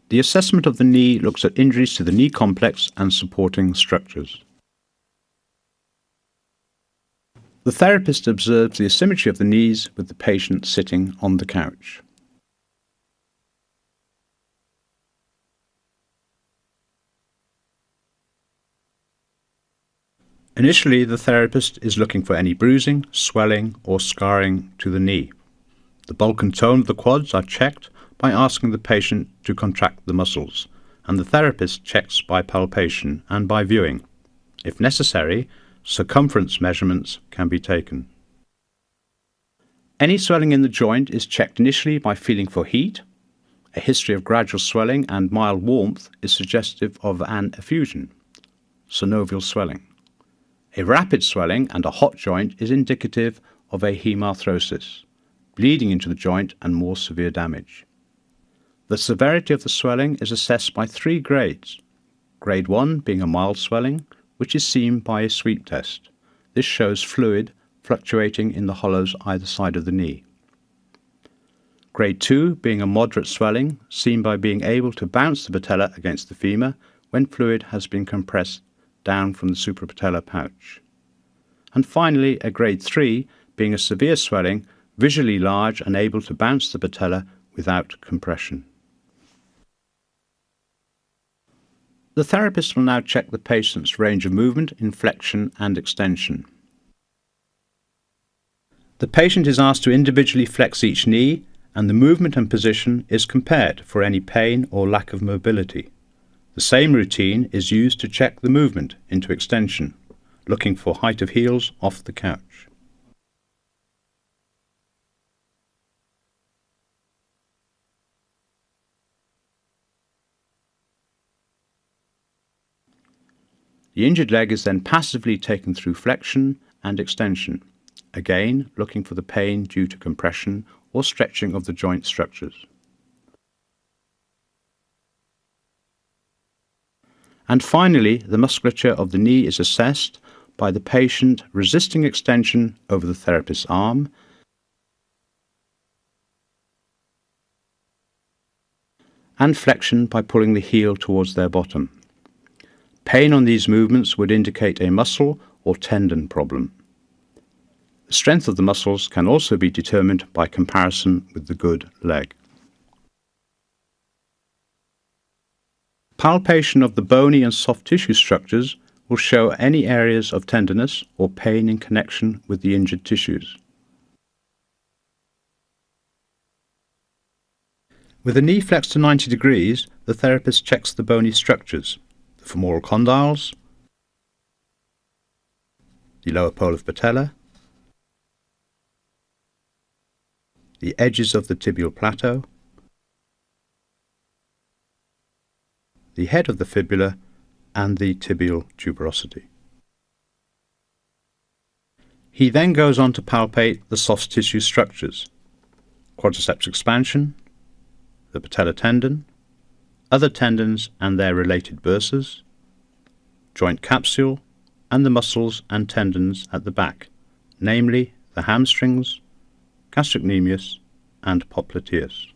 The assessment of the knee looks at injuries to the knee complex and supporting structures. The therapist observes the asymmetry of the knees with the patient sitting on the couch. Initially, the therapist is looking for any bruising, swelling or scarring to the knee. The bulk and tone of the quads are checked by asking the patient to contract the muscles, and the therapist checks by palpation and by viewing. If necessary, circumference measurements can be taken. Any swelling in the joint is checked initially by feeling for heat. A history of gradual swelling and mild warmth is suggestive of an effusion, synovial swelling. A rapid swelling and a hot joint is indicative of a hemarthrosis, bleeding into the joint and more severe damage. The severity of the swelling is assessed by 3 grades. Grade 1 being a mild swelling, which is seen by a sweep test. This shows fluid fluctuating in the hollows either side of the knee. Grade 2 being a moderate swelling, seen by being able to bounce the patella against the femur when fluid has been compressed down from the suprapatellar pouch. And finally, a grade 3 being a severe swelling, visually large and able to bounce the patella without compression. The therapist will now check the patient's range of movement in flexion and extension. The patient is asked to individually flex each knee, and the movement and position is compared for any pain or lack of mobility. The same routine is used to check the movement into extension, looking for height of heels off the couch. The injured leg is then passively taken through flexion and extension, again looking for the pain due to compression or stretching of the joint structures. And finally, the musculature of the knee is assessed by the patient resisting extension over the therapist's arm and flexion by pulling the heel towards their bottom. Pain on these movements would indicate a muscle or tendon problem. The strength of the muscles can also be determined by comparison with the good leg. Palpation of the bony and soft tissue structures will show any areas of tenderness or pain in connection with the injured tissues. With the knee flexed to 90 degrees, the therapist checks the bony structures, the femoral condyles, the lower pole of patella, the edges of the tibial plateau, the head of the fibula, and the tibial tuberosity. He then goes on to palpate the soft tissue structures, quadriceps expansion, the patellar tendon, other tendons and their related bursas, joint capsule, and the muscles and tendons at the back, namely the hamstrings, gastrocnemius and popliteus.